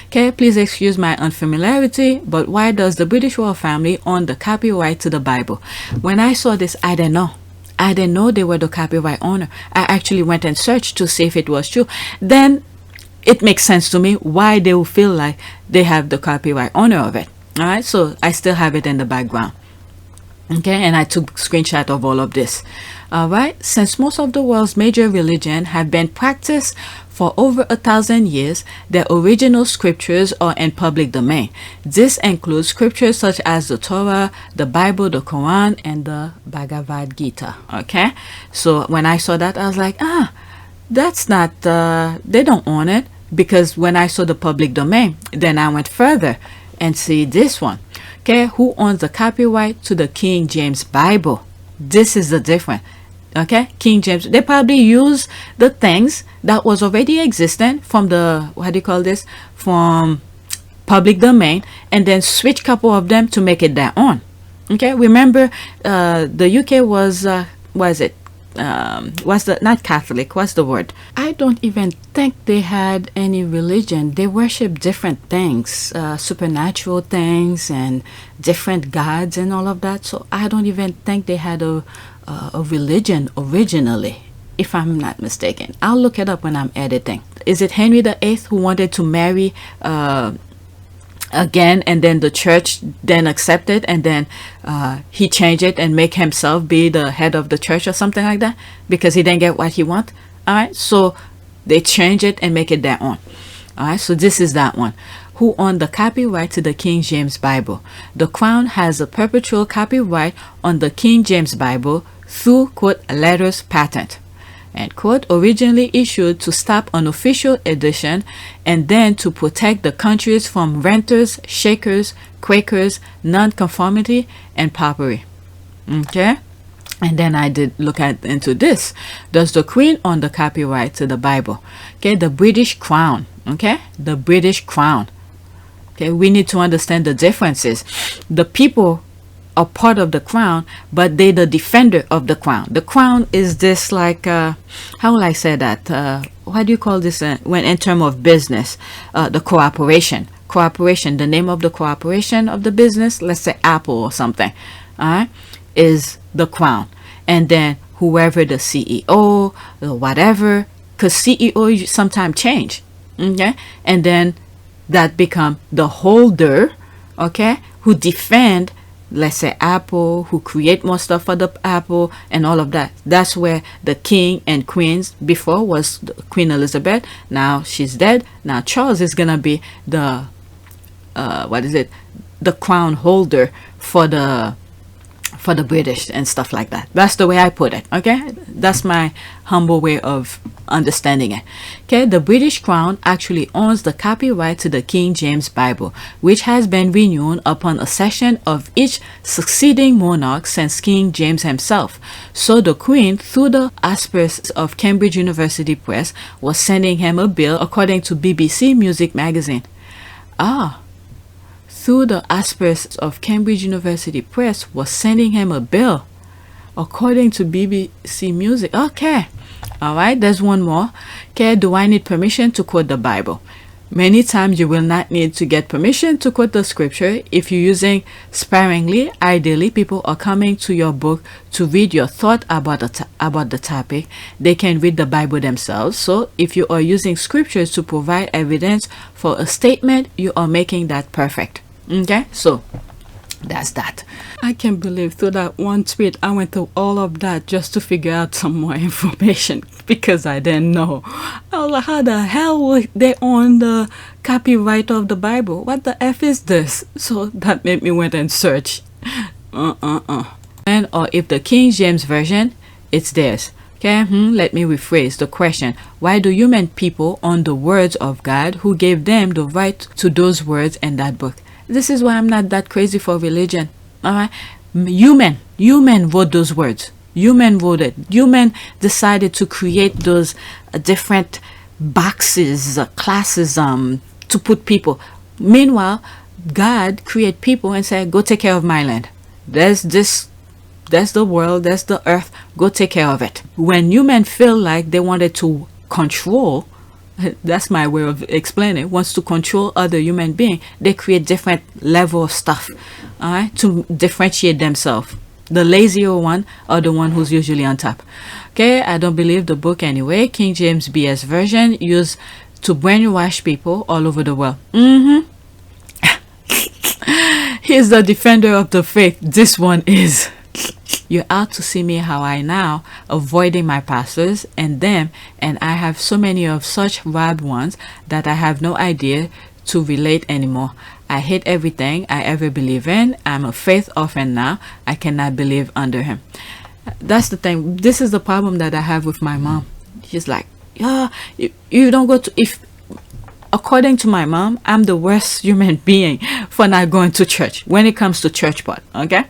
Okay, please excuse my unfamiliarity, but why does the British royal family own the copyright to the Bible? When I saw this, I didn't know. I didn't know they were the copyright owner. I actually went and searched to see if it was true. Then it makes sense to me why they will feel like they have the copyright owner of it. All right, so I still have it in the background. Okay, and I took screenshot of all of this. All right, since most of the world's major religions have been practiced for over 1,000 years, their original scriptures are in public domain. This includes scriptures such as the Torah, the Bible, the Quran, and the Bhagavad Gita. Okay, so when I saw that, I was like, that's not, they don't own it, because when I saw the public domain, then I went further and see this one. Okay, who owns the copyright to the King James Bible? This is the difference. Okay, King James, they probably use the things that was already existent from the, what do you call this, from public domain, and then switch couple of them to make it their own. Okay, remember the UK was what is it, what's the, not Catholic, what's the word, I don't even think they had any religion. They worship different things, supernatural things and different gods and all of that. So I don't even think they had a religion originally, if I'm not mistaken. I'll look it up when I'm editing. Is it Henry VIII who wanted to marry again, and then the church then accepted, and then he changed it and make himself be the head of the church or something like that, because he didn't get what he want? All right, so they change it and make it their own. All right, so this is that one. Who owned the copyright to the King James Bible? The Crown has a perpetual copyright on the King James Bible through, quote, letters patent, and quote, originally issued to stop unofficial edition and then to protect the countries from renters, shakers, quakers, nonconformity, and popery. Okay, and then I did look into this. Does the Queen own the copyright to the Bible? Okay, the British Crown. Okay, the British Crown. Okay, we need to understand the differences. The people are part of the crown, but they're the defender of the crown. The crown is this, like, how will I say that? What do you call this when in terms of business? The cooperation. Cooperation, the name of the cooperation of the business, let's say Apple or something, is the crown. And then whoever the CEO or whatever, because CEO sometimes change. Okay, and then that become the holder, okay, who defend, let's say Apple, who create more stuff for the Apple and all of that. That's where the king and queens before was Queen Elizabeth. Now she's dead. Now Charles is gonna be the what is it, the crown holder for the British and stuff like that. That's the way I put it. Okay, that's my humble way of understanding it. Okay, the British Crown actually owns the copyright to the King James Bible, which has been renewed upon accession of each succeeding monarch since King James himself. So the Queen, through the auspices of Cambridge University Press, was sending him a bill, according to BBC Music magazine. Through the auspices of Cambridge University Press, was sending him a bill, according to BBC Music. Okay, all right, there's one more. Okay, do I need permission to quote the Bible? Many times you will not need to get permission to quote the scripture if you're using sparingly. Ideally, people are coming to your book to read your thought about the topic. They can read the Bible themselves. So if you are using scriptures to provide evidence for a statement, you are making that perfect. Okay, so that's that. I can't believe through that one tweet I went through all of that just to figure out some more information, because I didn't know. I was like, how the hell would they own the copyright of the Bible? What the F is this? So that made me went and search. And or if the King James Version, it's theirs. Okay, let me rephrase the question. Why do human people own the words of God, who gave them the right to those words in that book? This is why I'm not that crazy for religion. All right, human wrote those words. Human wrote it. Human decided to create those different boxes, classes, to put people. Meanwhile, God create people and said, "Go take care of my land. There's this. That's the world. That's the earth. Go take care of it." When human feel like they wanted to control That's my way of explaining, wants to control other human being. They create different level of stuff, all right, to differentiate themselves. The lazier one or the one who's usually on top. Okay, I don't believe the book anyway. King James BS version used to brainwash people all over the world. He's the defender of the faith. This one is. You're out to see me how I now avoiding my pastors and them, and I have so many of such rabid ones that I have no idea to relate anymore. I hate everything I ever believe in. I'm a faith orphan now. I cannot believe under him. That's the thing. This is the problem that I have with my mom. She's like, yeah, you don't go to, if according to my mom, I'm the worst human being for not going to church when it comes to church part. Okay,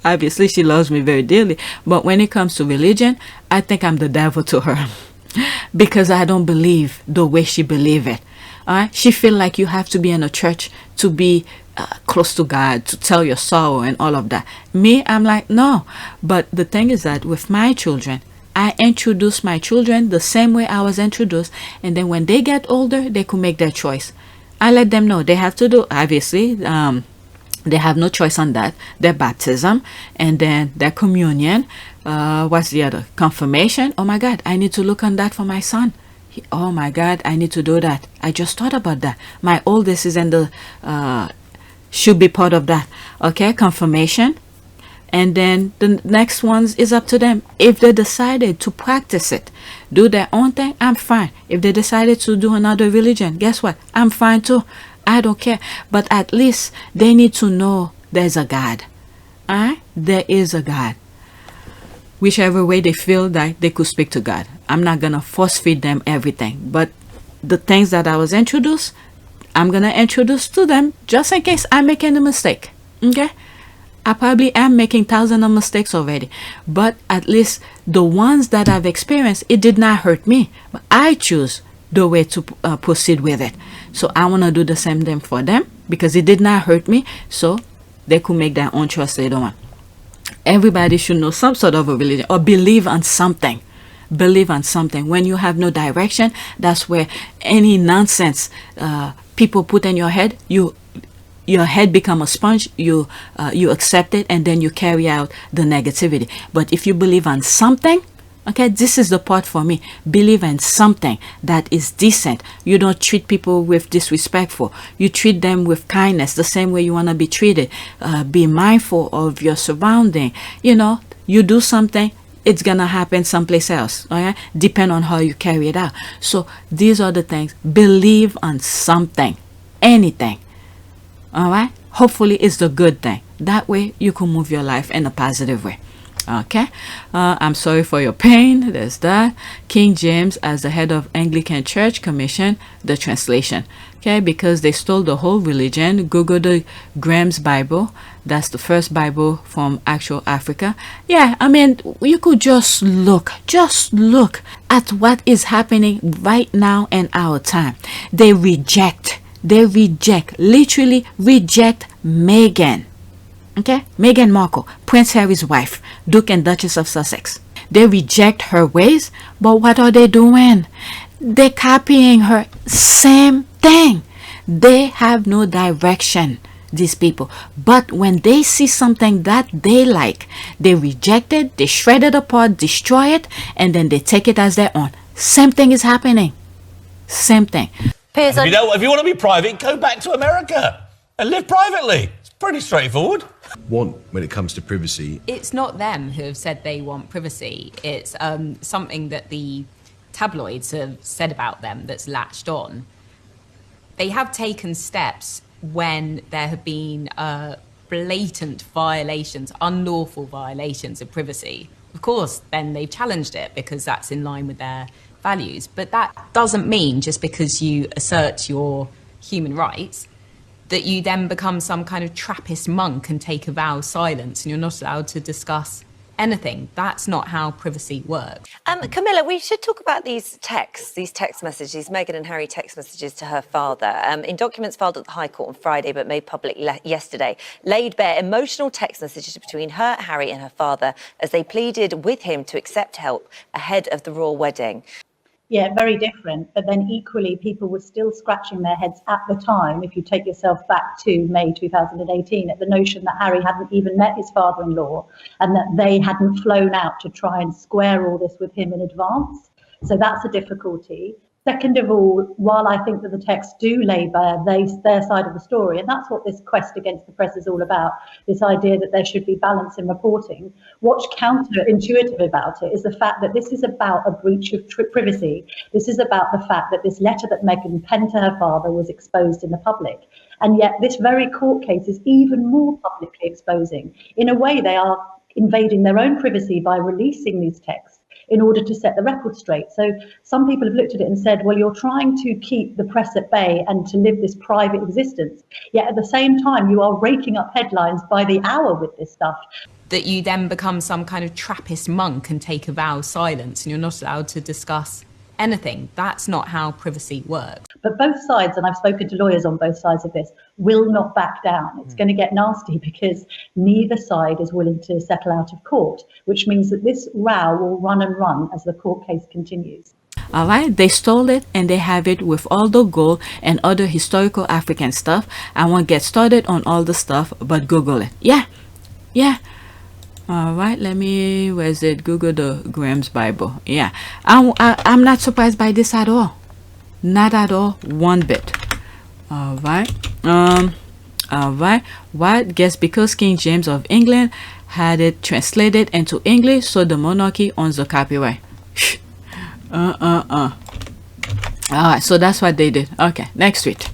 obviously she loves me very dearly, but when it comes to religion, I think I'm the devil to her because I don't believe the way she believes it. All right, she feel like you have to be in a church to be close to God, to tell your sorrow and all of that. Me, I'm like, no. But the thing is that with my children, I introduce my children the same way I was introduced, and then when they get older, they could make their choice. I let them know they have to do, obviously, they have no choice on that. Their baptism, and then their communion. What's the other? Confirmation. Oh my God, I need to look on that for my son. Oh my God, I need to do that. I just thought about that. My oldest is in the, should be part of that. Okay, confirmation. And then the next ones is up to them. If they decided to practice it, do their own thing, I'm fine. If they decided to do another religion, guess what? I'm fine too. I don't care. But at least they need to know there's a God. Alright? There is a God. Whichever way they feel that they could speak to God. I'm not going to force feed them everything. But the things that I was introduced, I'm going to introduce to them just in case I'm making a mistake. Okay? I probably am making thousands of mistakes already, but at least the ones that I've experienced, it did not hurt me. But I choose the way to proceed with it. So I want to do the same thing for them because it did not hurt me. So they could make their own choice later on. Everybody should know some sort of a religion or believe on something. Believe on something. When you have no direction, that's where any nonsense people put in your head, your head become a sponge, you accept it, and then you carry out the negativity. But if you believe on something, okay, this is the part for me. Believe in something that is decent. You don't treat people with disrespectful. You treat them with kindness, the same way you want to be treated. Be mindful of your surrounding. You know, you do something, it's gonna happen someplace else. Okay, depend on how you carry it out. So these are the things. Believe on something, anything. All right, hopefully it's the good thing. That way you can move your life in a positive way. Okay, I'm sorry for your pain. There's that. King James, as the head of Anglican Church, commissioned the translation. Okay, because they stole the whole religion. Google the Graham's Bible. That's the first Bible from actual Africa. Yeah, I mean, you could just look at what is happening right now in our time. They literally reject Meghan. Okay, Meghan Markle, Prince Harry's wife, Duke and Duchess of Sussex. They reject her ways, but what are they doing? They're copying her. Same thing. They have no direction, these people. But when they see something that they like, they reject it, they shred it apart, destroy it, and then they take it as their own. Same thing is happening. Same thing. If you want to be private, go back to America and live privately. It's pretty straightforward. Want when it comes to privacy. It's not them who have said they want privacy. It's something that the tabloids have said about them that's latched on. They have taken steps when there have been blatant violations, unlawful violations of privacy. Of course, then they've challenged it because that's in line with their values. But that doesn't mean just because you assert your human rights that you then become some kind of Trappist monk and take a vow of silence and you're not allowed to discuss anything. That's not how privacy works. Camilla, we should talk about these text messages, Meghan and Harry text messages to her father. In documents filed at the High Court on Friday but made public yesterday, laid bare emotional text messages between her, Harry and her father as they pleaded with him to accept help ahead of the royal wedding. Yeah, very different. But then equally, people were still scratching their heads at the time, if you take yourself back to May 2018, at the notion that Harry hadn't even met his father-in-law and that they hadn't flown out to try and square all this with him in advance. So that's a difficulty. Second of all, while I think that the texts do lay bare their side of the story, and that's what this quest against the press is all about, this idea that there should be balance in reporting, what's counterintuitive about it is the fact that this is about a breach of privacy. This is about the fact that this letter that Meghan penned to her father was exposed in the public. And yet this very court case is even more publicly exposing. In a way, they are invading their own privacy by releasing these texts in order to set the record straight. So some people have looked at it and said, well, you're trying to keep the press at bay and to live this private existence, yet at the same time you are raking up headlines by the hour with this stuff. That you then become some kind of Trappist monk and take a vow of silence and you're not allowed to discuss anything. That's not how privacy works. But both sides, and I've spoken to lawyers on both sides of this, will not back down. It's going to get nasty because neither side is willing to settle out of court, which means that this row will run and run as the court case continues. All right, they stole it and they have it with all the gold and other historical African stuff. I won't get started on all the stuff, but Google it. Yeah. All right, let me, where's it? Google the Graham's Bible. Yeah, I'm not surprised by this at all. Not at all, one bit. All right. What? Guess because King James of England had it translated into English, so the monarchy owns the copyright. All right, so that's what they did. Okay, next tweet.